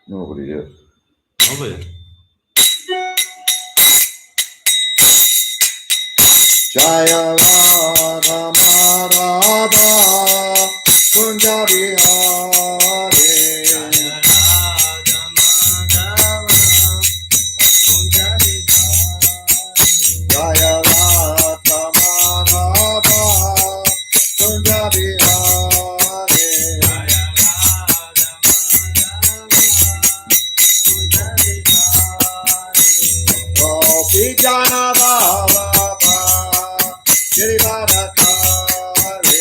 Nobody is. Nobody. Jaya Radha Madhava Kunja Vihare. Jaya Radha Madhava Kunja Vihare. Gopi Jana Baba Girivadakare.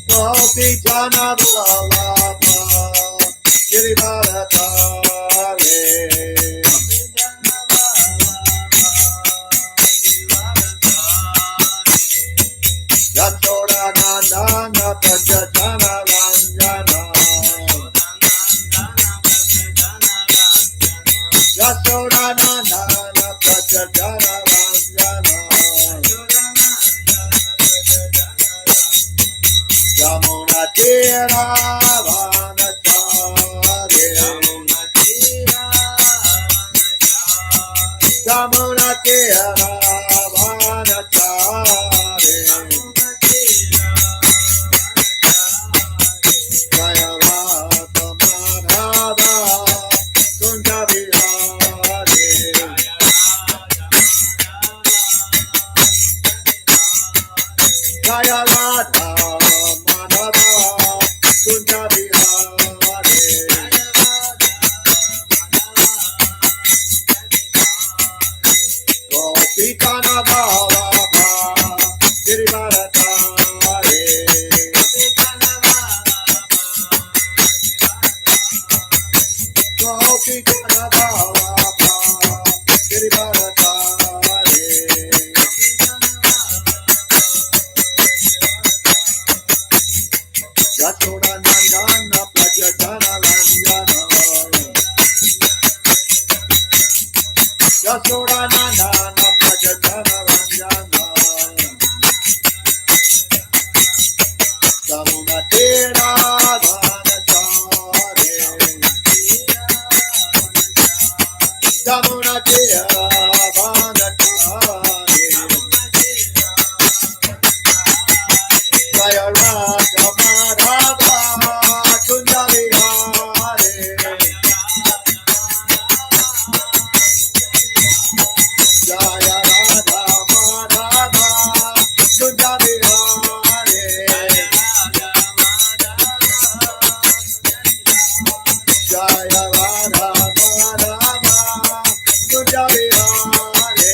Gopi Jana Baba Girivadakare. Yasoda Nandana Prajatana Ranjana. Yasoda Nandana Prajatana Ranjana. Yamuna Tira Vanachari. Yamuna Tira Vanachari. Jaya Radha Madhava Kunja Vihare. Jaya Radha Madhava Kunja Vihare. Gopi Jana Baba Girivadakare. Gopi Jana Baba Girivadakare. Yasoda Nandana Prajatana Ranjana. Yasoda Nandana Prajatana Ranjana. Yamuna Tira Vanachari. Yamuna Tira Vanachari. Jaya Radha Madhava Kunja Vihare. Jaya Radha Madhava Kunja Vihare. Jaya Radha Madhava Kunja Vihare.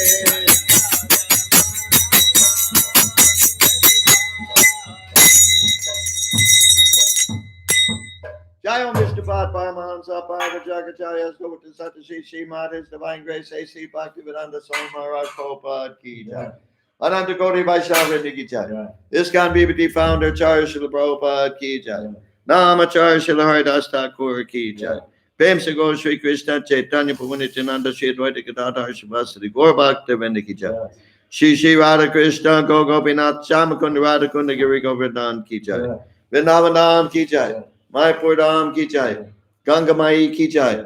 Jai Om Vishnupad Paramahansa Parva Jagacharya Gopata Satashi Srimad His Divine Grace A.C. Bhaktivedanta Swami Maharaj Prabhupada Ki Jai. Ananta Koti Vaishnava Ki Jai. ISKCON BBT Founder Charya Srila Prabhupada Ki Jai. Namacharya Srila Haridas Thakur Ki Jai. Prem Go Shri Krishna Chaitanya Prabhu Nityananda Shri Advaita Gadadhar Shivasari Gaur Bhakta Ki Jai. Shri Shri Radha Krishna Go Gopinath Shamakunda Radha Kunda Giri Govardhan Ki Jai. Vrindavan Ki Jai. Mayapur Dham Ki Jai. Ganga Mai Ki Jai.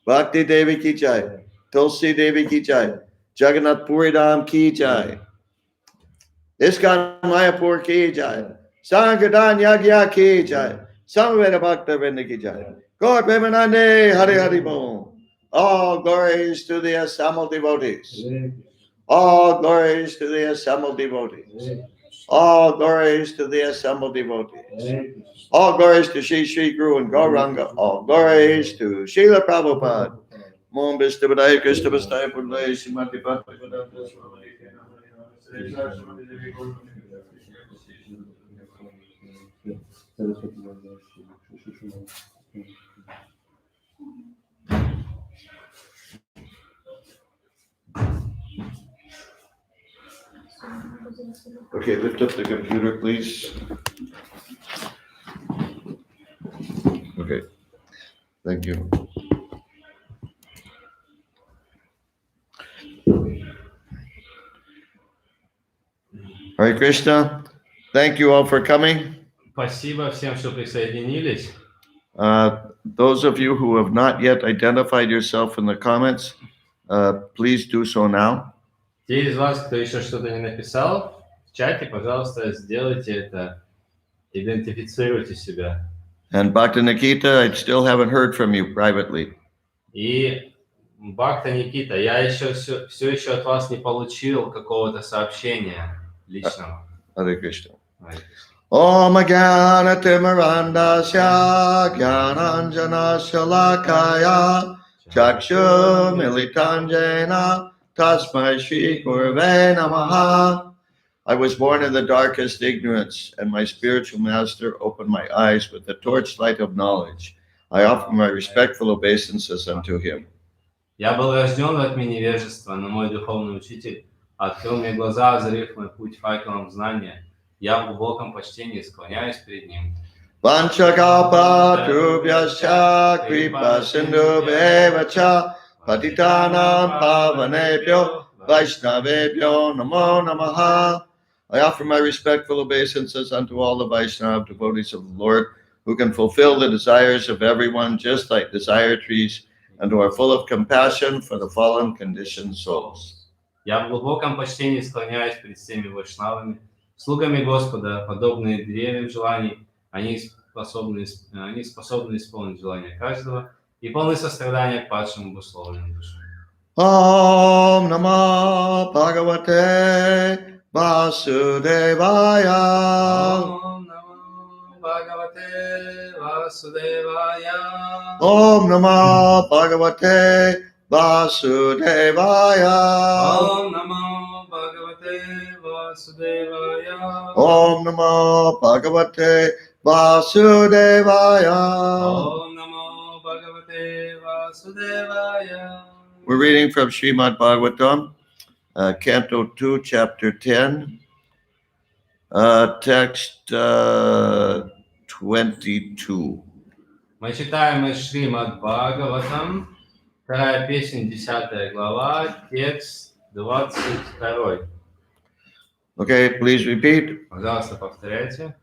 Bhakti Devi Ki Jai. Tulsi Devi Ki Jai. Jagannath Puri Dham Ki Jai. ISKCON Mayapur Ki Jai. Sankirtan Yagya Ki Jai. Samveda Bhakta Vrinda Ki Jai. Gaur Premanande Hari Hari Bom. All glories to the assembled devotees. All glories to the assembled devotees. All glories to the assembled devotees. All glories to Shri Shri Guru and Gauranga. All glories to Srila Prabhupada. Mom Bistabadai Krishna Bastai Pudlai Srimati Bhaktivedanta Swami. Okay, lift up the computer, please. Okay, thank you. Hare Krishna. Thank you all for coming. Спасибо всем, что присоединились. Those of you who have not yet identified yourself in the comments, please do so now. Те из вас, кто еще что-то не написал, в чате, пожалуйста, сделайте это. Идентифицируйте себя. And Bhakta Nikita, I still haven't heard from you privately. И Бхакта Никита, я еще все еще от вас не получил какого-то сообщения личного. Hare Krishna. Om Jnana Timirandasya Jnananjana Shalakaya Chakshu Militanjena Tasmai Shri Gurave Namaha. I was born in the darkest ignorance, and my spiritual master opened my eyes with the torchlight of knowledge. I offer my respectful obeisances unto him. Я был рожден в тьме невежества, но мой духовный учитель открыл мне глаза, озарив мой путь факелом знания. Я в глубоком почтении склоняюсь перед ним. Vanchakapatubhyascha kripa sindhubheva patitanam pavanebhyo vaishnavebhyo namo namaha. I offer my respectful obeisances unto all the Vaishnava devotees of the Lord, who can fulfill the desires of everyone just like desire trees, and who are full of compassion for the fallen conditioned souls. Я в глубоком почтении склоняюсь перед всеми вайшнавами, слугами Господа, подобные деревьям желаний, они способны исполнить желания каждого и полны сострадания к падшим обусловленным душам. Om Namo Bhagavate Vasudevaya. Om Namo Bhagavate Vasudevaya. Om Namo Bhagavate Vasudevaya. Om Namo Bhagavate Vasudevaya. Om Namo Bhagavate Vasudevaya. Om Namo Bhagavate Vasudevaya. We're reading from Srimad Bhagavatam, Canto 2, Chapter 10, text 22. Мы читаем из Srimad Bhagavatam, вторая песня, 10 глава, текст 22. Okay, please repeat. Пожалуйста, повторяйте.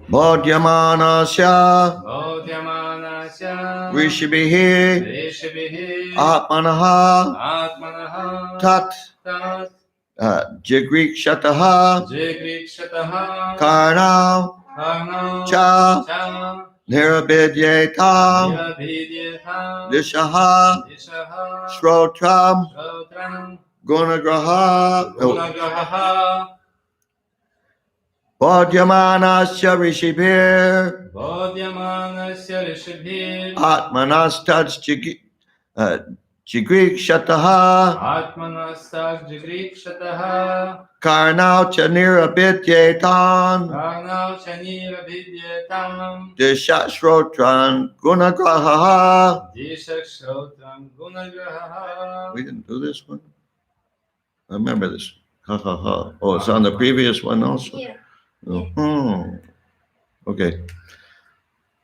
Bodhyamanasya Bodhyamanasya Rishibhihi Rishibhihi Atmanaha Atmanaha Tat Tat Jigrikshataha Jigrikshataha Karnam Karnam Cha Cha Nirabidyetam Nirabhidyetam Dishaha Dishaha Shrotram Shrotram Gunagraha Gunagraha Bodhyamanasya Rishibhir Bodhyamanasya Rishibhir Atmanastaj Jigrikshataha Atmanastas Jigrikshataha Karnau Chanirabidyetam Karnau Chanirabhidyetam Dishashrotran Gunagraha. Dishakshotram Gunagraha. We didn't do this one. I remember this. Ha ha ha. Oh, it's on the previous one also? Yeah. Mhm. Okay.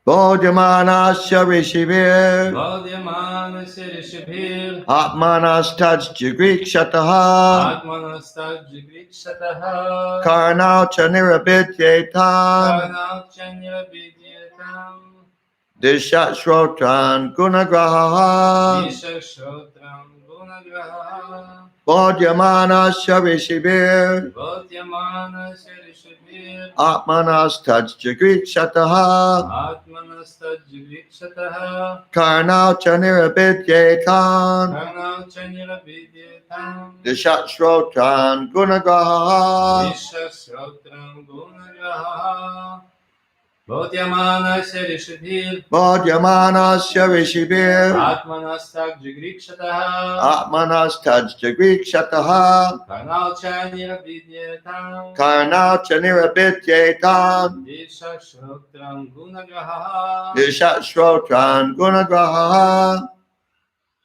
Bodhyamanasya Rishibhir Bodhyamanasya Rishibhir Atmanastaj Jigrikshataha Atmanastas Jigrikshataha Karnau Chanirabidyetam Karnau Chanirabhidyetam Dishashrotran Gunagraha. Dishakshotram Gunagraha. Bodhyamanasya Rishibhir Bodhyamanasya Rishibhir Atmanastaj Jigrikshataha Atmanastas Jigrikshataha Karnau Chanirabidyetam Karnau Chanirabhidyetam Dishashrotran Gunagraha. Dishakshotram Gunagraha. Bodhyamanasya Rishibhir Bodhyamanasya Rishibhir Atmanastas Jigrikshataha Atmanastaj Jigrikshataha Karnau Chanirabhidyetam Karnau Chanirabidyetam Dishakshotram Gunagraha. Dishashrotran Gunagraha.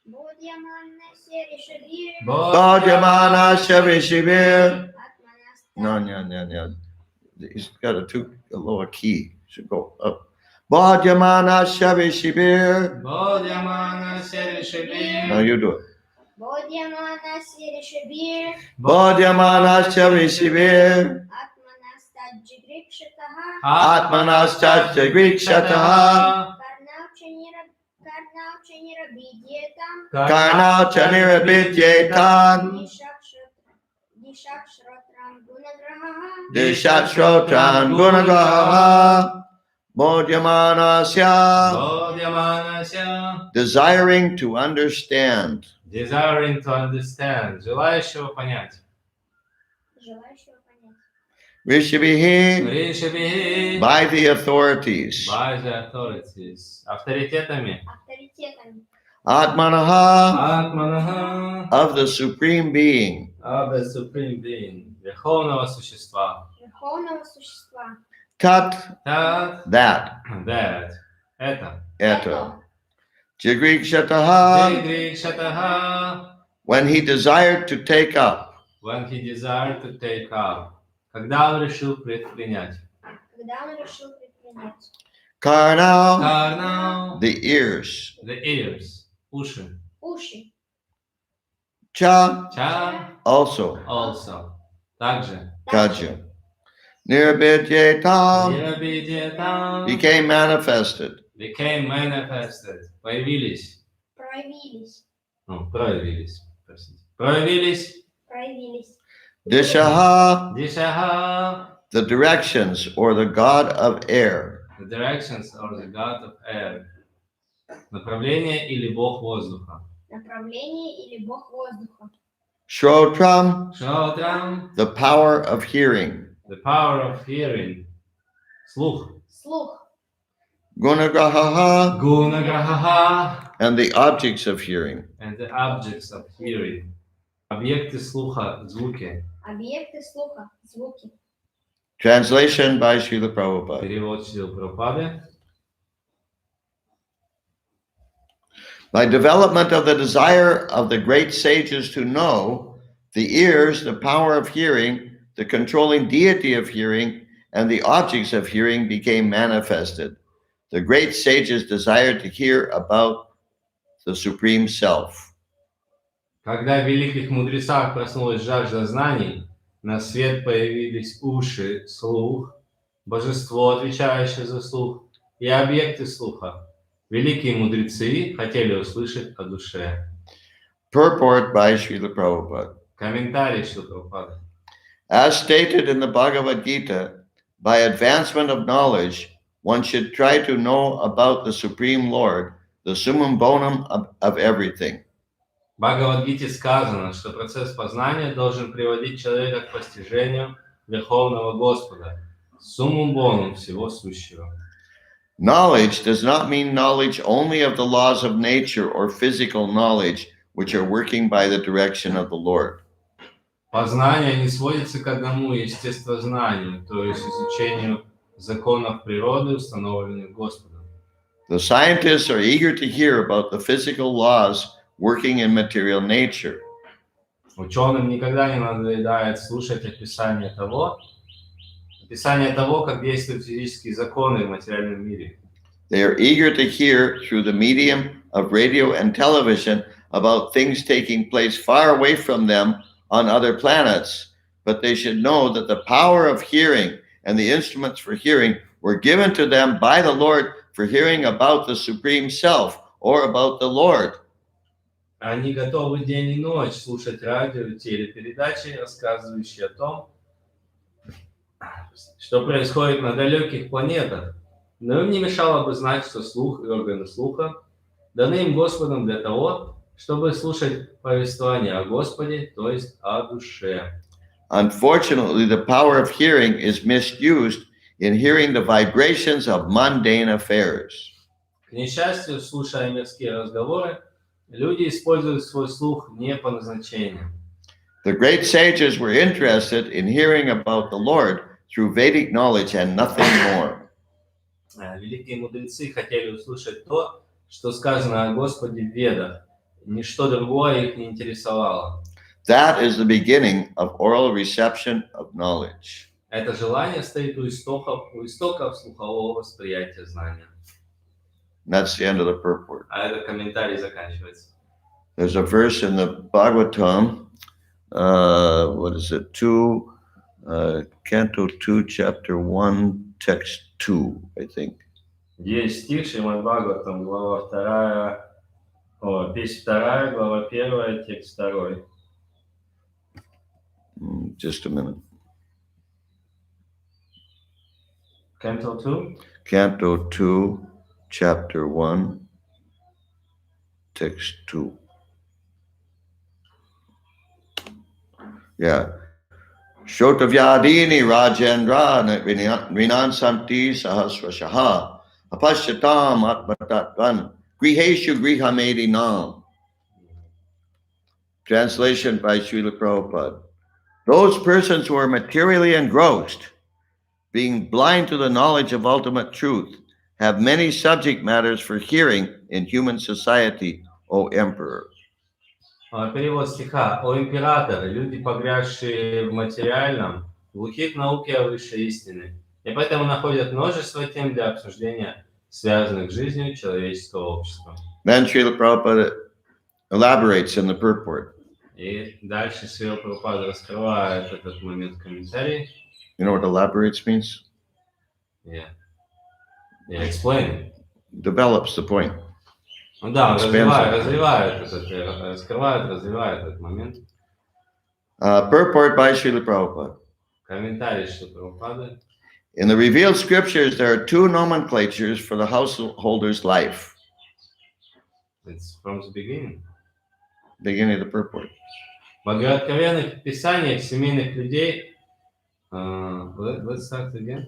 Bodhyamanasya Rishibhir Bodhyamanasya Rishibhir. Atmanasya No. He's got a lower key. Should go up. Bodhyamanasya Rishibhir. Bodhyamanasya Rishibhir Now you do it. Bodhyamanasya Rishibhir Bodhyamanasya Rishibhir Jigrikshataha Atmanastadjigrikshataha Karnau Chanirabidyetam Karnau chanirabidyetan Dishakshratram Gunagraha Dishashotran gunagraha Bodhyamanasya Bodhyamanasya, desiring to understand. desiring to understand, желающего понять. Желающего понять. Rishabhihi Ришабхи, by the authorities. by the authorities, авторитетами. Авторитетами. Atmanaha Атманаха, of the Supreme Being. of the Supreme Being, Верховного Существа. Верховного существа. Tat That, that. это. Eto. Jigrikshataha Джигрикшатаха, when he desired to take up. when he desired to take up. Когда он решил предпринять. Когда он решил предпринять. Karnau, Карнау, the ears. the ears, уши. Уши. Cha, Ча, also. also. Также. Gotcha. Nirabidyetam Нирабидьятам, became manifested. became manifested. Появились. Проявились. Проявились. Простите. Проявились. Проявились. Dishaha, Дишаха, the directions or the god of air. the directions or the god of air. Направление или бог воздуха. Направление или бог воздуха. Shrotram, Шаутрам, the power of hearing. the power of hearing. Слух. Слух. Gunagraha, Гунаграхаха, and the objects of hearing. and the objects of hearing. Объекты слуха, звуки. Объекты слуха. Звуки. Translation by Srila Prabhupada. Перевод Шрилы Прабхупады. By development of the desire of the great sages to know, the ears, the power of hearing, the controlling deity of hearing, and the objects of hearing became manifested. The great sages desired to hear about the Supreme Self. Когда в великих мудрецах проснулась жажда знаний, на свет появились уши, слух, божество, отвечающее за слух, и объекты слуха. Великие мудрецы хотели услышать о душе. Purport by Srila Prabhupada. Комментарий Шрилы Прабхупады. As stated in the Bhagavad Gita, by advancement of knowledge, one should try to know about the Supreme Lord, the summum bonum of everything. В Бхагавад-гите сказано, что процесс познания должен приводить человека к постижению Верховного Господа, суммум бонум всего сущего. Knowledge does not mean knowledge only of the laws of nature or physical knowledge, which are working by the direction of the Lord. Познание не сводится к одному естествознанию, то есть изучению законов природы, установленных Господом. The scientists are eager to hear about the physical laws working in material nature. Ученым никогда не надоедает слушать описание того, как действуют физические законы в материальном мире. They are eager to hear through the medium of radio and television about things taking place far away from them on other planets, but they should know that the power of hearing and the instruments for hearing were given to them by the Lord for hearing about the Supreme Self or about the Lord. Они готовы день и ночь слушать радио и телепередачи, рассказывающие о том, что происходит на далеких планетах, но им не мешало бы знать, что слух и органы слуха даны им Господом для того, чтобы слушать повествование о Господе, то есть о душе. Unfortunately, the power of hearing is misused in hearing the vibrations of mundane affairs. К несчастью, слушая мирские разговоры, люди используют свой слух не по назначению. The great sages were interested in hearing about the Lord through Vedic knowledge and nothing more. Великие мудрецы хотели услышать то, что сказано о Господе в Ведах. Ничто другое их не интересовало. That is the beginning of oral reception of knowledge. Это желание стоит у истоков слухового восприятия знания. And that's the end of the purport. А этот комментарий заканчивается. There's a verse in the Bhagavatam, 2, Canto 2, chapter 1, text 2, I think. Есть стих Шримад Бхагаватам, глава 2, песнь 2, глава 1, текст 2. Just a minute. Canto 2? Canto 2, chapter 1, text 2. Yeah. Shotavyadini Rajendra Rinansanti Sahasrashaha Apashyatam Atmatatvan Griheshu Grihamedinam. Translation by Srila Prabhupada. Those persons who are materially engrossed, being blind to the knowledge of ultimate truth, have many subject matters for hearing in human society, O Emperor. Перевод стиха. «О император, люди, погрязшие в материальном, глухи к науке о высшей истине, и поэтому находят множество тем для обсуждения, связанных с жизнью человеческого общества». Then Srila Prabhupada elaborates in the purport. И дальше Шрила Прабхупада раскрывает этот момент в комментарии. You know what elaborates means? Yeah. Explain. Develops the point. Ну да, Expands раскрывает этот момент. Purport by Srila Prabhupada. Комментарий Шрила Прабхупады. In the revealed scriptures, there are two nomenclatures for the householder's life. It's from the beginning. Beginning of the purport. В откровенных писаниях семейных людей. Let's start again.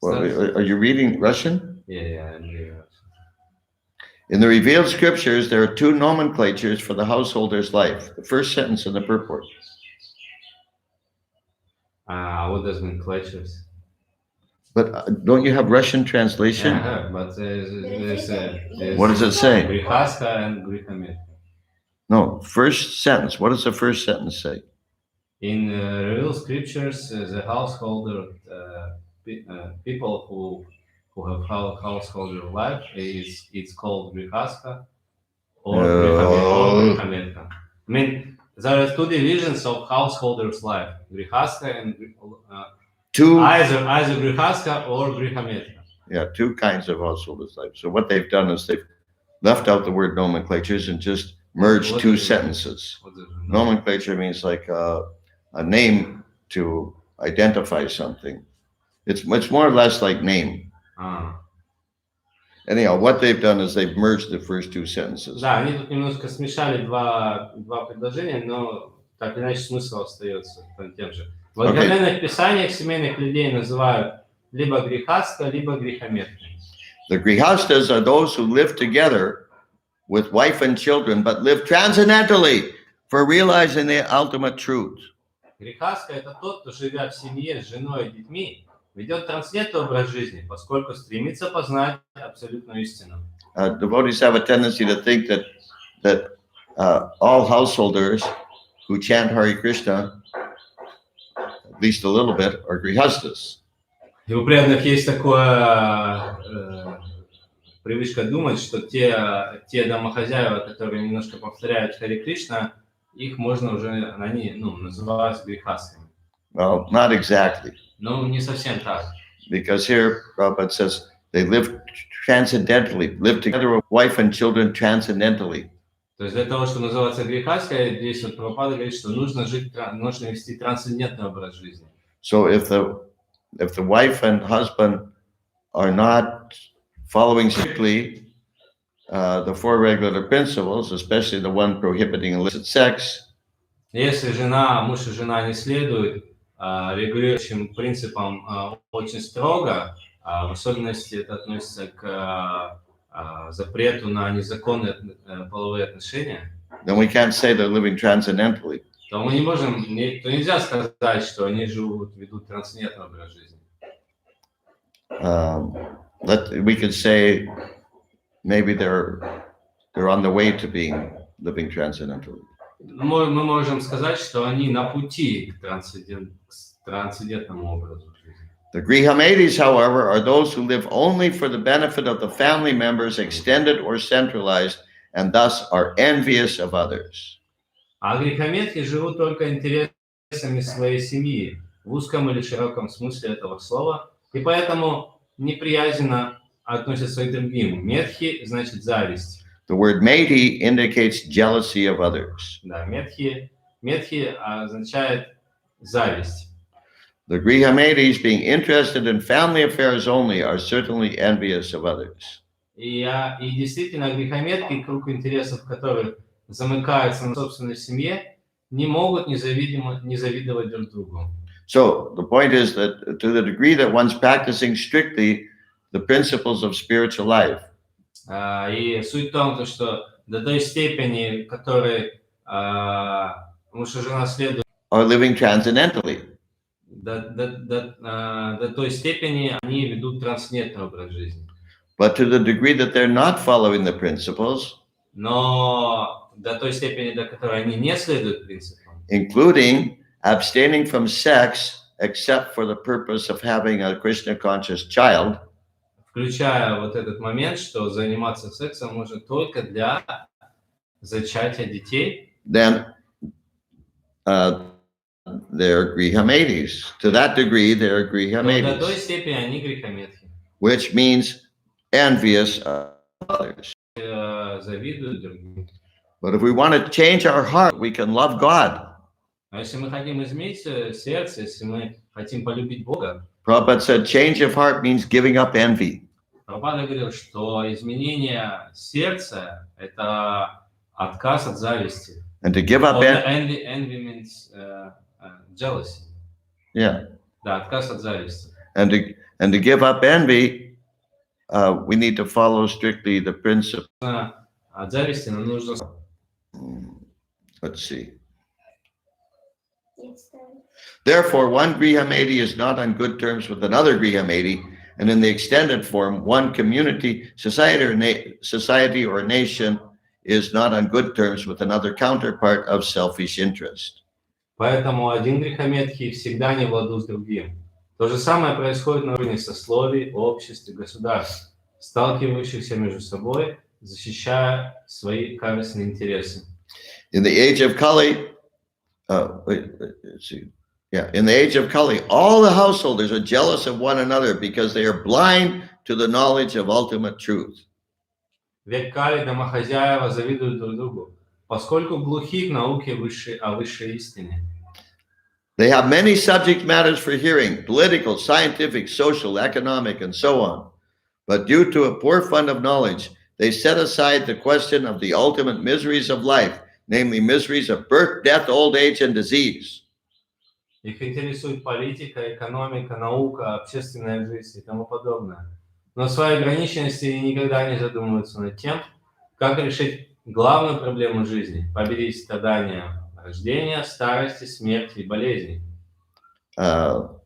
Are you reading Russian? Yeah, I'm reading Russian. In the revealed scriptures, there are two nomenclatures for the householder's life. The first sentence in the purport. What does nomenclatures? But don't you have Russian translation? Yeah, but What does it say? Грехаска and Грехометка. No, first sentence. What does the first sentence say? In revealed scriptures, the householder, people who have householder life, it's called Grihaska or Grihametka. I mean, there are two divisions of householder's life: Grihaska and either Grihaska or Grihametka. Yeah, two kinds of householder's life. So what they've done is they've left out the word nomenclatures and just merged two sentences. Nomenclature means like a name to identify something. It's more or less like name. Anyhow, what they've done is they've merged the first two sentences. Да, они тут немножко смешали два предложения, но так или иначе смысл остается тем же. В откровенных писаниях семейных людей называют либо грехаска, либо грехометка. The grihastas are those who live together with wife and children, but live transcendentally for realizing the ultimate truth. Грехаска — это тот, кто, живя в семье с женой и детьми, ведет трансцендентный образ жизни, поскольку стремится познать абсолютную истину. Devotees have a tendency to think that all householders who chant Hare Krishna, at least a little bit, are grihastas. И у преданных есть такое привычка думать, что те домохозяева, которые немножко повторяют Харе Кришна, их можно уже называть грехасками. Well, not exactly. Ну, не совсем так. Because here Prabhupada says they live transcendently, live together with wife and children transcendentally. То есть для того, чтобы называться грехаской, здесь вот Прабхупада говорит, что нужно вести трансцендентный образ жизни. So if the wife and husband are not following strictly the four regular principles, especially the one prohibiting illicit sex, если муж и жена не следуют регулирующим принципам очень строго, в особенности это относится к запрету на незаконные половые отношения, then we can't say they're living transcendentally. то мы нельзя сказать, что они ведут трансцендентный образ жизни. We could say maybe they're on the way to living transcendentally. Мы можем сказать, что они на пути к трансцендентному образу жизни. The Grihamedis, however, are those who live only for the benefit of the family members, extended or centralized, and thus are envious of others. А грехометки живут только интересами своей семьи, в узком или широком смысле этого слова, и поэтому неприязненно относятся к другим. Медхи значит зависть. The word meti indicates jealousy of others. Да, медхи означает зависть. The grihametis, being interested in family affairs only, are certainly envious of others. И действительно грехометки, круг интересов которых замыкается на собственной семье, не могут не завидовать друг другу. So the point is that to the degree that one's practicing strictly the principles of spiritual life, И суть в том, что до той степени, которой муж и жена следуют, are living transcendentally. до той степени они ведут трансцендентный образ жизни. But to the degree that they're not following the principles, Но до той степени, до которой они не следуют принципам, including abstaining from sex except for the purpose of having a Krishna conscious child, включая вот этот момент, что заниматься сексом можно только для зачатия детей, then they're grihametis. To that degree, they're то до той grihametis, степени они грехометки, which means envious of others. завидуют другим. But if we want to change our heart, we can love God. А если мы хотим изменить сердце, если мы хотим полюбить Бога, Prabhupada said change of heart means giving up envy. Прабхупада говорил, что изменение сердца – это отказ от зависти. And to give up envy, Envy means jealousy. yeah. Да, отказ от зависти. And to give up envy, we need to follow strictly the principle. От зависти нам нужно... Let's see. It's the Therefore, one grihameti is not on good terms with another grihameti, and in the extended form, one community, society or nation is not on good terms with another counterpart of selfish interest. Поэтому один грехометкий всегда не в ладу с другим. То же самое происходит на уровне сословий, обществ и государств, сталкивающихся между собой, защищая свои корыстные интересы. In the age of Kali, in the age of Kali, all the householders are jealous of one another because they are blind to the knowledge of ultimate truth. В век Кали домохозяева завидуют друг другу, поскольку глухи к науке о высшей истине. They have many subject matters for hearing, political, scientific, social, economic, and so on. But due to a poor fund of knowledge, they set aside the question of the ultimate miseries of life, namely miseries of birth, death, old age, and disease. Их интересует политика, экономика, наука, общественная жизнь и тому подобное. Но в своей ограниченности никогда не задумываются над тем, как решить главную проблему жизни – победить страдания рождения, старости, смерти и болезней. The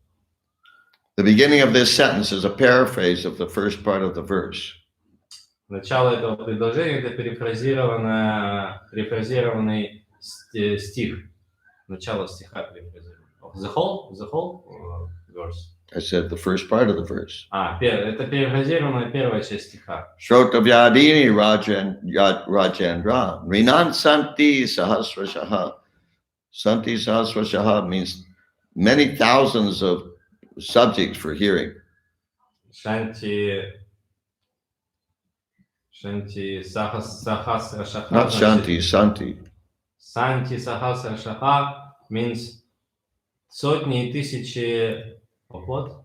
beginning of this sentence is a paraphrase of the first part of the verse. Начало этого предложения – это перефразированный стих. Начало стиха перефразировано. The whole verse. I said the first part of the verse. Это перефразированная первая часть стиха. Shrotavyadini Rajendra Rinan Santi Sahasrashaha. Santi Sahasrashaha means many thousands of subjects for hearing. Shanti Sahasra Shaha. Not Shanti, Santi. Santi Sahasra Shaha means сотни и тысячи of what?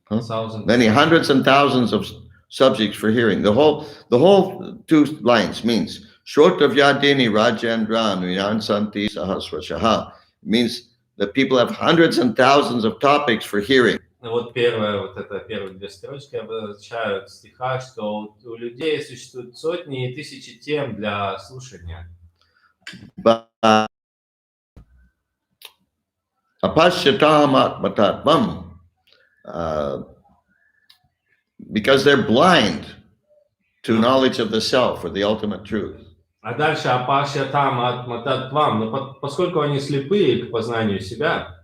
Thousands. Many hundreds and thousands of subjects for hearing. The whole two lines means Shrotavyadini Rajendran Rinan Santi Sahasrashaha means that people have hundreds and thousands of topics for hearing. Вот первые две строчки обозначают стиха, что у людей существуют сотни и тысячи тем для слушания. But apashyatam because they're blind to knowledge of the self or the ultimate truth. А дальше апашьятам атмататвам, но поскольку они слепые к познанию себя,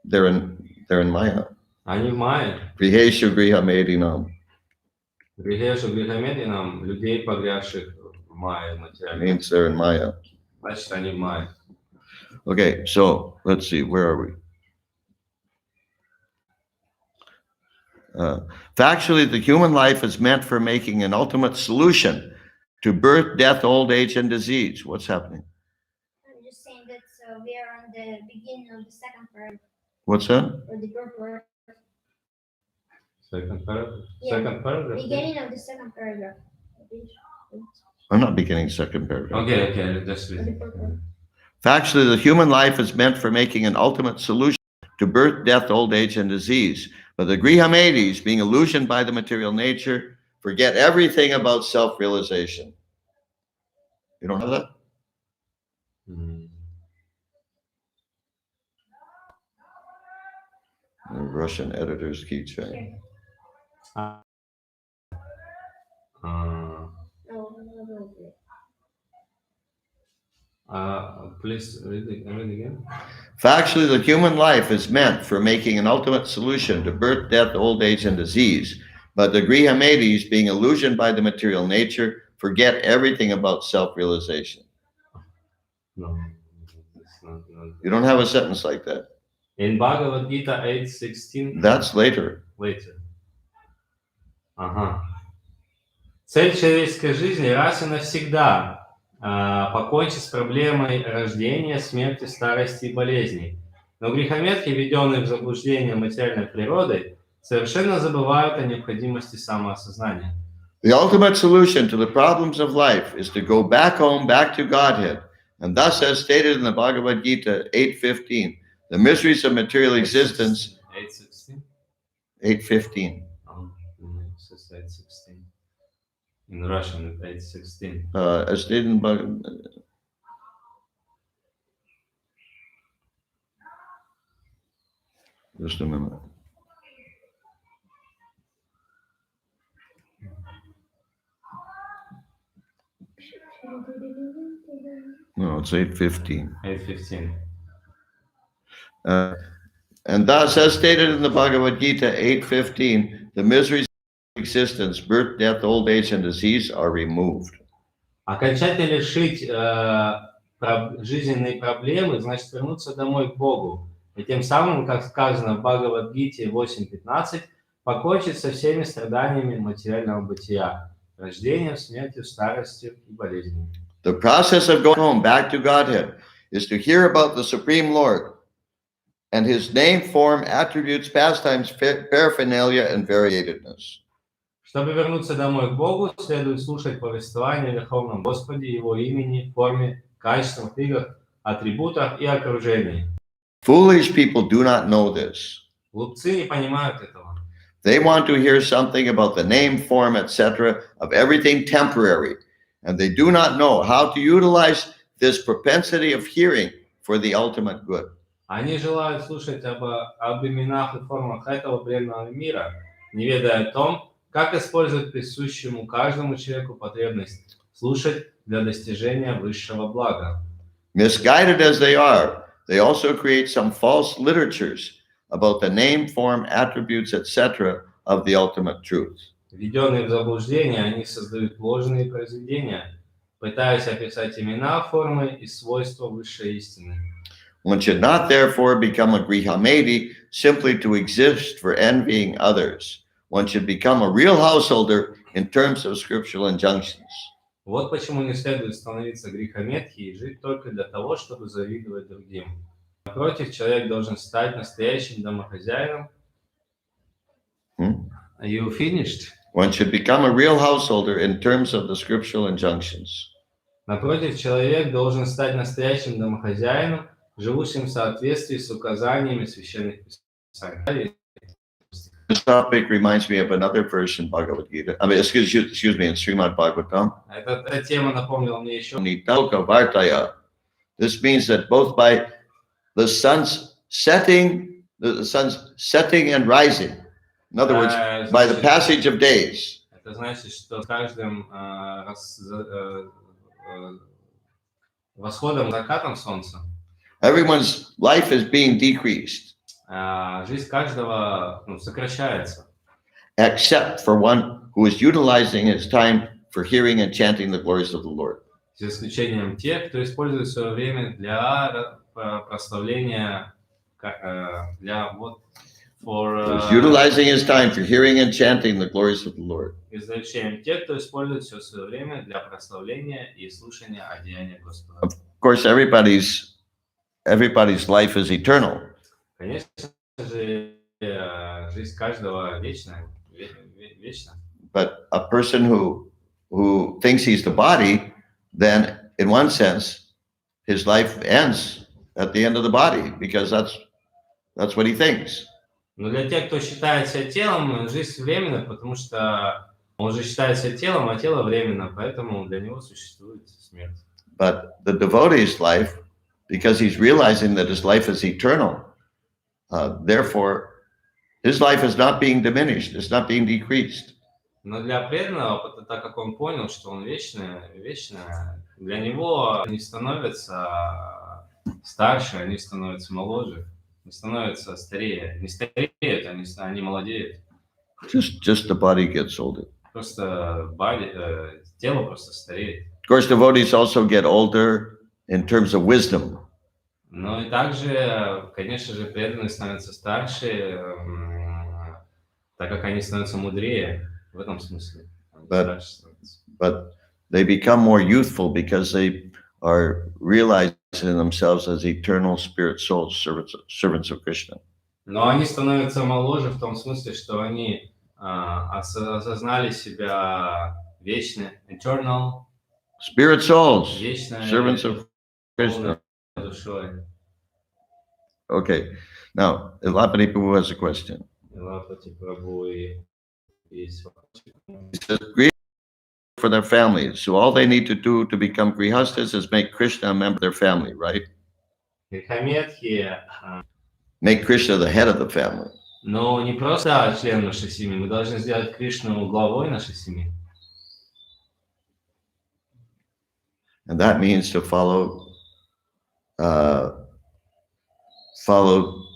They're in Maya. они в майе. Griheshu grihamedinam Грехешу грехомединам, людей, погрязших в майе материальном. means they're in Maya. Значит, они в майе. Okay, so let's see, where are we? Factually, the human life is meant for making an ultimate solution to birth, death, old age, and disease. What's happening? I'm just saying that we are on the beginning of the second paragraph. What's that? Or the purport. Second paragraph. Yeah. Second paragraph. Beginning of the second paragraph. I'm not beginning second paragraph. Okay, just Or read the it. purport. Factually, the human life is meant for making an ultimate solution to birth, death, old age, and disease. But the Grihamedis, being illusioned by the material nature, forget everything about self-realization. You don't have that? Mm. The Russian editors keep saying. Uh, please read it again. Factually, the human life is meant for making an ultimate solution to birth, death, old age, and disease. But the Grihamedis, being illusioned by the material nature, forget everything about self-realization. No, it's not. You don't have a sentence like that. In Bhagavad Gita 8.16. That's later. Later. Ага. Цель человеческой жизни раз и навсегда покончить с проблемой рождения, смерти, старости и болезней. Но грехометки, введенные в заблуждение материальной природой, совершенно забывают о необходимости самоосознания. The ultimate solution to the problems of life is to go back home, back to Godhead. And thus, as stated in the Bhagavad Gita 8.15, the miseries of material existence... 8.16? 8.15. Oh, it says 8.16. In Russian, it's 8.16. As stated in Bhagavad... Just a minute. No, it's 8.15. 8.15. And thus, as stated in the Bhagavad Gita 8.15, the miseries of existence, birth, death, old age, and disease are removed. Окончательно решить жизненные проблемы, значит вернуться домой к Богу. И тем самым, как сказано в Бхагавад-гите 8.15, покончить со всеми страданиями материального бытия, рождением, смертью, старостью и болезнью. The process of going home back to Godhead is to hear about the Supreme Lord and His name, form, attributes, pastimes, paraphernalia, and variatedness. Чтобы вернуться домой к Богу, следует слушать повествование о Верховном Господе, Его имени, форме, качествах, играх, атрибутах и окружении. Foolish people do not know this. Глупцы не понимают этого. They want to hear something about the name, form, etc., of everything temporary, and they do not know how to utilize this propensity of hearing for the ultimate good. Они желают слушать об именах и формах этого бренного мира, не ведая о том, как использовать присущему каждому человеку потребность слушать для достижения высшего блага. Misguided as they are, they also create some false literatures about the name, form, attributes, etc. of the ultimate truth. Введенные в заблуждение, они создают ложные произведения, пытаясь описать имена, формы и свойства высшей истины. One should not therefore become a Grihamedi simply to exist for envying others. One should become a real householder in terms of scriptural injunctions. Вот почему не следует становиться грехометхи и жить только для того, чтобы завидовать другим. Напротив, человек должен стать настоящим домохозяином. Are you finished? One should become a real householder in terms of the scriptural injunctions. Напротив, человек должен стать настоящим домохозяином, живущим в соответствии с указаниями священных писаний. This topic reminds me of another verse in Bhagavad Gita. Excuse me, in Srimad Bhagavatam. Эта тема напомнила мне еще. Nitalka Vartaya. This means that both by the sun's setting and rising, in other words, by the passage of days. Это значит, что с каждым восходом, закатом солнца everyone's life is being decreased. Жизнь каждого сокращается. Except for one who is utilizing his time for hearing and chanting the glories of the Lord. за исключением тех, кто использует свое время для прославления, для вот He's utilizing his time for hearing and chanting the glories of the Lord. За исключением тех, кто использует все свое время для прославления и слушания о деяниях Господа. Of course, everybody's life is eternal. Конечно же, жизнь каждого вечная. But a person who thinks he's the body, then in one sense, his life ends at the end of the body because that's what he thinks. Но для тех, кто считает себя телом, жизнь временна, потому что он же считает себя телом, а тело временно, поэтому для него существует смерть. But the devotee's life, because he's realizing that his life is eternal, therefore his life is not being diminished, it's not being decreased. Но для преданного, так как он понял, что он вечный, для него они становятся старше, они становятся моложе, не становятся старее. Не стареют, они молодеют. Just the body gets older. Просто тело просто стареет. Of course, devotees also get older in terms of wisdom. Но и также, конечно же, преданные становятся старше, так как они становятся мудрее в этом смысле. But they become more youthful because they are realizing themselves as eternal spirit souls, servants of Krishna. Но они становятся моложе в том смысле, что они осознали себя вечные, eternal, spirit souls, вечные, servants of Krishna. Душой. Okay, now Elapati Prabhu has a question. He says, for their families, so all they need to do to become grihastas is make Krishna a member of their family, right? Make Krishna the head of the family. Но не просто член нашей семьи, мы должны сделать Кришну главой нашей семьи. And that means to follow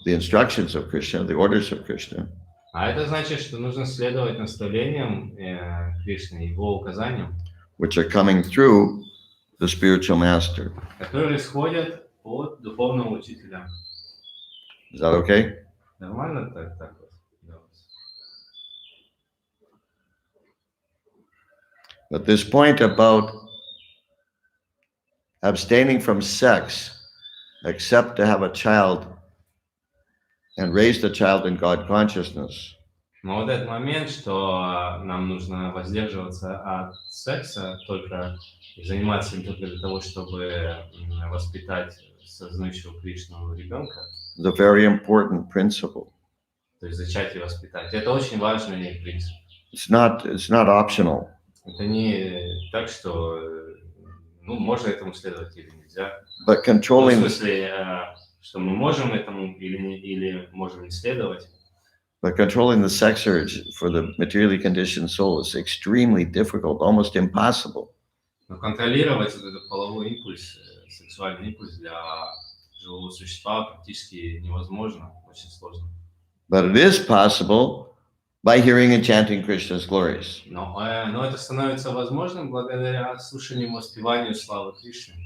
the instructions of Krishna, the orders of Krishna. А это значит, что нужно следовать наставлениям Кришны, его указаниям, which are coming through the spiritual master. которые исходят от духовного учителя. Is that okay? Нормально так вот? But this point about abstaining from sex, except to have a child and raise the child in God consciousness. Но вот этот момент, что нам нужно воздерживаться от секса, только заниматься им только для того, чтобы воспитать сознающего Кришну ребенка. It's a very important principle. То есть зачать и воспитать. Это очень важный принцип. It's not optional. Это не так, что можно этому следовать или нельзя. But controlling. В смысле, что мы можем этому или можем не следовать. But controlling the sex urge for the materially conditioned soul is extremely difficult, almost impossible. Но контролировать этот половой импульс, сексуальный импульс для живого существа практически невозможно, очень сложно. But it is possible by hearing and chanting Krishna's glories. Но это становится возможным благодаря слушанию и воспеванию славы Кришны.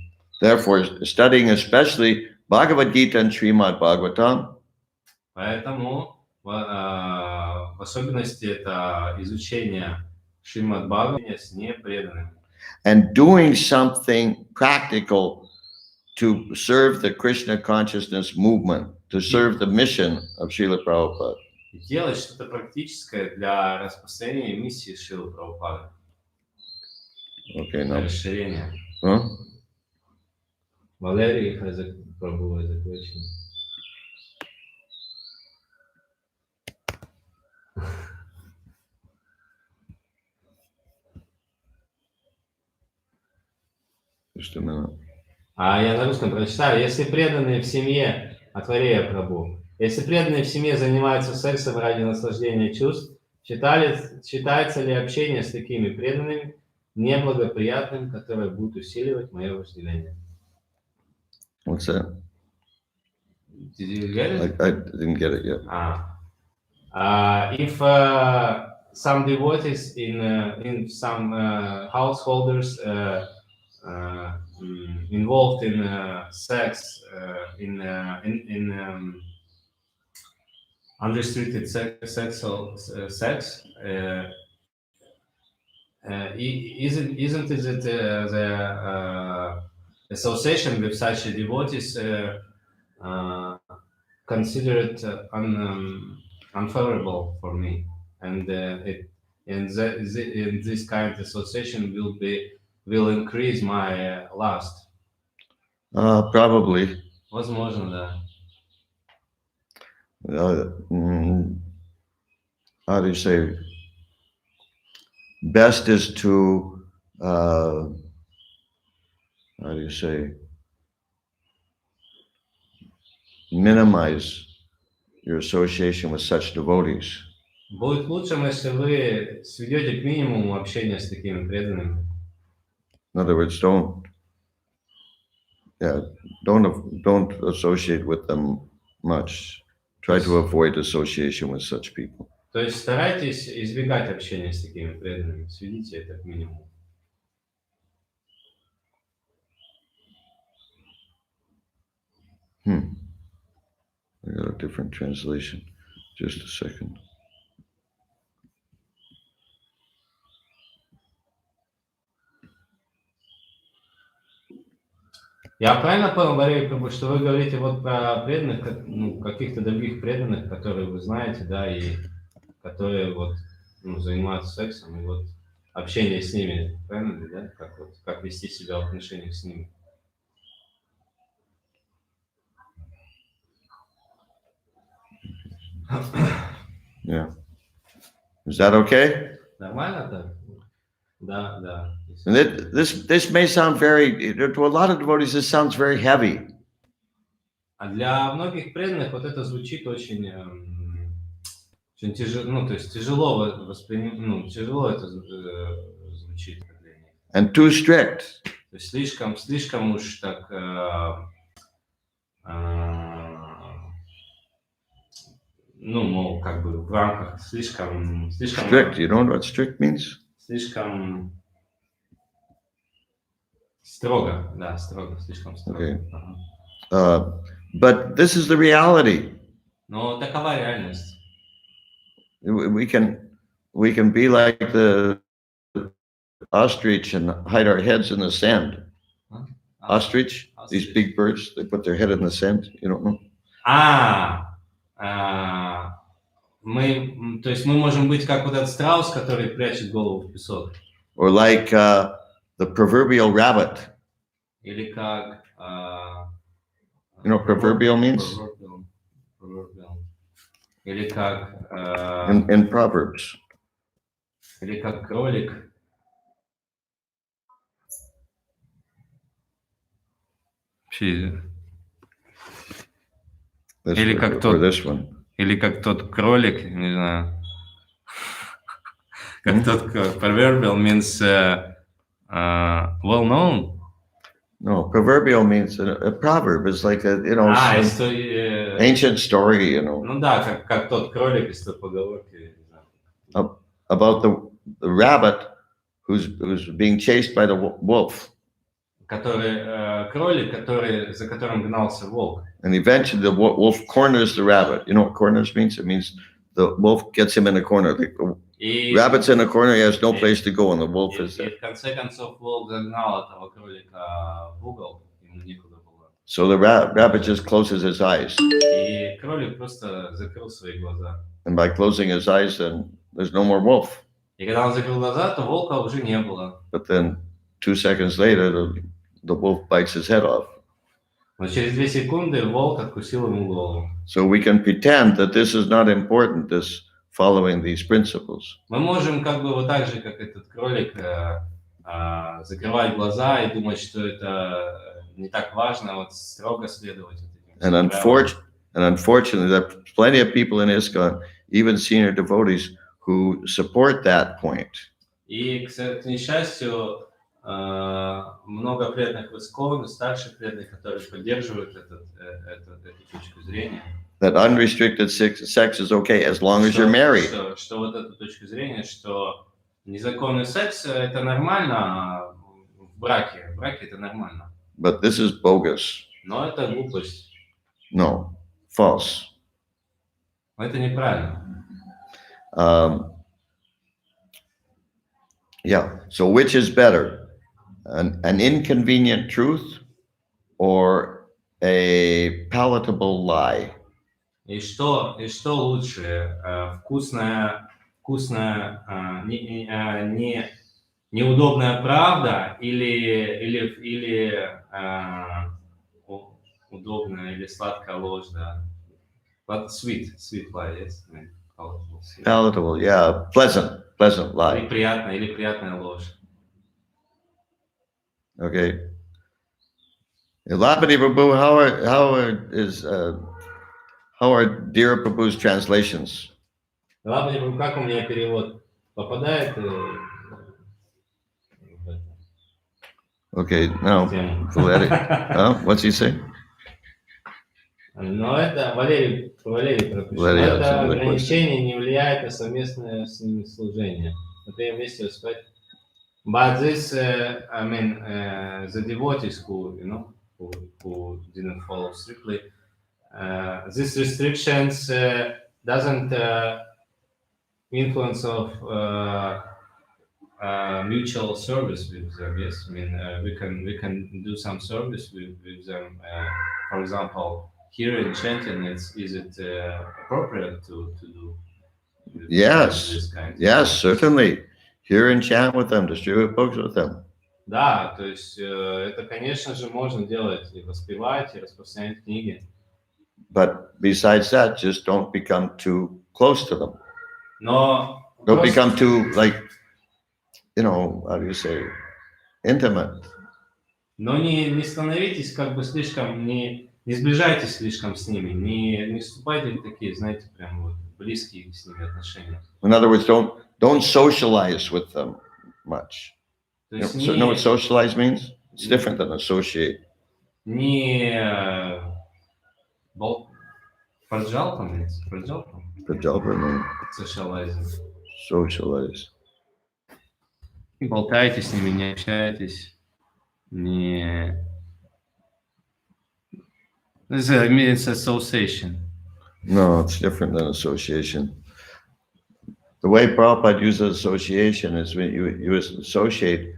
Therefore, studying especially Bhagavad Gita and Srimad Bhagavatam. Поэтому в особенности это изучение Шримад Бхагаватам с непреданными. And doing something practical to serve the Krishna consciousness movement, to serve the mission of Srila Prabhupada. И делать что-то практическое для распространения миссии Шрилы Прабхупады. Okay, now. Расширение. Huh? Валерий has a question. Just a minute. Я на русском прочитаю. Если преданные в семье, Атварея Прабху, если преданные в семье занимаются сексом ради наслаждения чувств, считается ли общение с такими преданными неблагоприятным, которое будет усиливать мое вожделение? What's that? Did you get it? I didn't get it yet. If some devotees in some householders involved in sex, in unrestricted sexual sex, isn't it the association with such devotees considered unfavorable for me, and this kind of association will increase my lust. Probably. Возможно, да. How do you say? Best is to, how do you say, minimize your association with such devotees. Будет лучше, если вы сведете к минимуму общение с такими преданными. In other words, don't associate with them much. Try to avoid association with such people. То есть старайтесь избегать общения с такими преданными, сведите это к минимуму. I got a different translation. Just a second. Я правильно понял, Борей Прабhu, что вы говорите вот про преданных, каких-то других преданных, которые вы знаете, да, и которые вот занимаются сексом, и вот общение с ними, правильно ли, да? Как вести себя в отношениях с ними? Yeah. Is that okay? Нормально так? Да. And this may sound very, to a lot of devotees, this sounds very heavy. А для многих преданных вот это звучит очень тяжело, то есть тяжело воспринимать, тяжело это звучит для них. And too strict. То есть слишком уж так мол, как бы в рамках слишком. Strict. You know what strict means? Слишком строго, да, слишком строго. Okay. But this is the reality. Но такова реальность. We can be like the ostrich and hide our heads in the sand. Ostrich, these big birds, they put their head in the sand. You don't know? То есть мы можем быть как вот этот страус, который прячет голову в песок. Or like the proverbial rabbit. Или как... You know what proverbial means? Proverbial. Или как... In Proverbs. Или как кролик. Или как тот... this one. Или как тот кролик, не знаю. Как тот proverbial means well known. No, proverbial means a proverb is like a ancient story, you know. Ну да, как тот кролик из той поговорки. About the rabbit who's being chased by the wolf. Кролик, за которым гнался волк. And eventually the wolf corners the rabbit. You know what corners means? It means the wolf gets him in a corner. The rabbit's in a corner, he has no place to go, and the wolf is there. В конце концов волк загнал этого кролика в угол, ему некуда было. So the rabbit just closes his eyes. И кролик просто закрыл свои глаза. And by closing his eyes, then there's no more wolf. И когда он закрыл глаза, то волка уже не было. But then 2 seconds later, the wolf bites his head off. Но через 2 секунды волк откусил ему голову. So we can pretend that this is not important, this following these principles. Мы можем как бы вот так же, как этот кролик, закрывать глаза и думать, что это не так важно, вот строго следовать этим. And unfortunately, there are plenty of people in ISKCON, even senior devotees, who support that point. И, к несчастью, много преданных в ISKCON, старших преданных, которые поддерживают эту точку зрения. That unrestricted sex is okay as long as you're married. Что вот эту точку зрения, что незаконный секс это нормально в браке браке, это нормально. But this is bogus. Но это глупость. No, false. Но это неправильно. Yeah. So which is better, an inconvenient truth or a palatable lie? И что лучше? Вкусная, неудобная правда или удобная или сладкая ложь, да? But sweet lie, yes? Palatable, sweet. Palatable, yeah. Pleasant lie. Или приятная ложь. Okay. Elabadi Prabhu, how are Dear Prabhu's translations? Ладно, как у меня перевод попадает в эту Okay, now, тему? what's he say? Но это Валерий пропишет. Валерий, Это абсолютно ограничение не влияет на совместное с ними служение. Это я вместе сказать. But this, the devotees who didn't follow strictly, these restrictions doesn't influence of mutual service with them. Yes, I mean we can do some service with them. For example, here in chanting, is it appropriate to do? Yes, this kind of yes, service? certainly. Hear and chant with them, distribute books with them. Да, то есть это, конечно же, можно делать и воспевать, и распространять книги. But besides that, just don't become too close to them. Но Don't просто- become too, how do you say, intimate. Но не становитесь как бы слишком, не сближайтесь слишком с ними, не вступайте в такие, знаете, прям вот близкие с ними отношения. In other words, don't socialize with them much. То You есть know what socialize means? It's different than associate. не проджалком, socializing. Socialize. Не болтайте с ними, не общайтесь, не... It's association. No, it's different than association. The way Prabhupada uses association is when you associate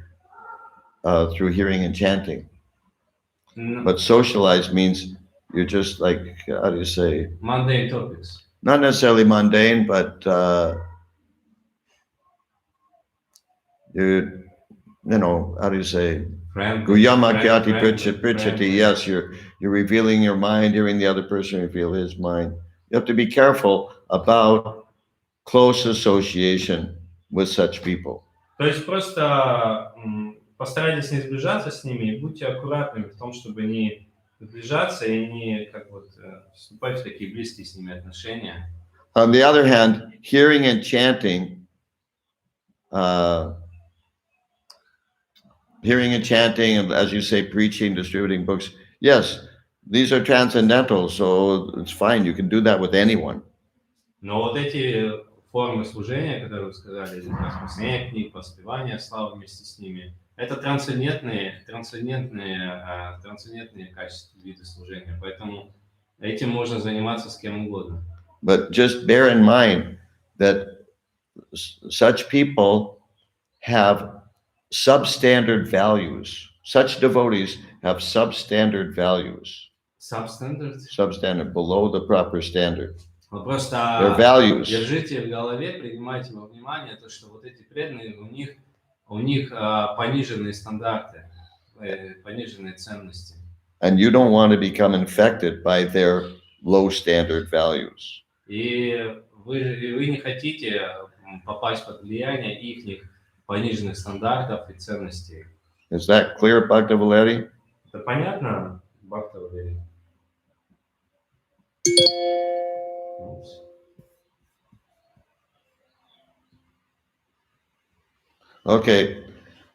through hearing and chanting. But socialize means you're just like, how do you say? Mundane topics. Not necessarily mundane, but how do you say? Guyama kyati prichati. Yes, you're revealing your mind, hearing the other person reveal his mind. You have to be careful about close association with such people. То есть просто постарайтесь не сближаться с ними и будьте аккуратными в том, чтобы не сближаться и не вступать в такие близкие с ними отношения. On the other hand, hearing and chanting, and as you say, preaching, distributing books, yes, these are transcendental, so it's fine. You can do that with anyone. Но вот эти формы служения, которые вы сказали, распространение книг, воспевание славы вместе с ними, это трансцендентные качества, виды служения. Поэтому этим можно заниматься с кем угодно. But just bear in mind that such people have substandard values. Such devotees have substandard values. Substandard, below the proper standard. Вы просто Their values. держите в голове, принимайте во внимание то, что вот эти преданные, у них пониженные стандарты, пониженные ценности. And you don't want to become infected by their low standard values. И вы не хотите попасть под влияние их пониженных стандартов и ценностей. Is that clear, Bhakta Valeri? Это понятно, Бхакта Валерий? Okay,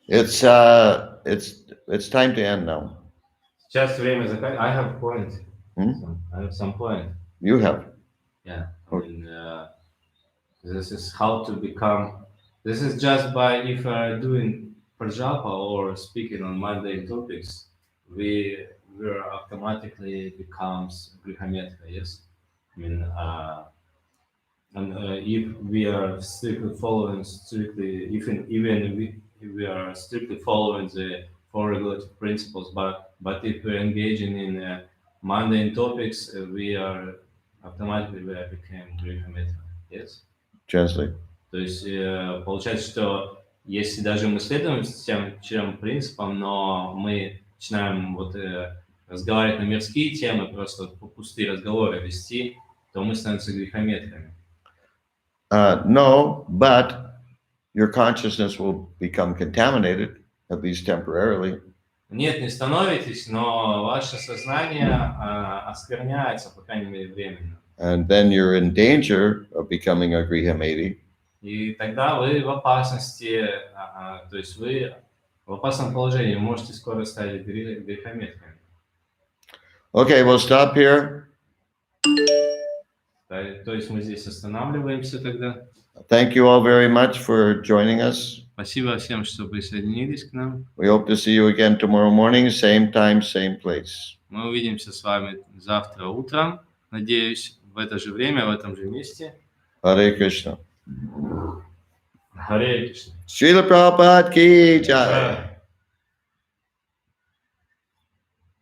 it's time to end now. Сейчас время заканчивается. I have point. I have some point. You have. Yeah. I mean, this is how to become. This is just by if doing prajapa or speaking on mundane topics, we automatically becomes grihametra, yes? I mean, if we are strictly following if we are strictly following the four regulative principles, but if we're engaging in mundane topics, we are automatically became grihametra, yes? Translate. То есть получается, что если даже мы следуем тем четырем принципам, но мы начинаем разговаривать на мирские темы, просто пустые разговоры вести, то мы становимся грехометрами. No, but your consciousness will become contaminated, at least temporarily. Нет, не становитесь, но ваше сознание оскверняется, по крайней мере, временно. And then you're in danger of becoming a grihameti. И тогда вы в опасности, то есть вы в опасном положении, вы можете скоро стать грехометрами. Okay, we'll stop here. То есть мы здесь останавливаемся тогда. Thank you all very much for joining us. Спасибо всем, что присоединились к нам. We hope to see you again tomorrow morning, same time, same place. Мы увидимся с вами завтра утром, надеюсь, в это же время, в этом же месте. Hare Krishna. Харе Кришна. Srila Prabhupada ki jai.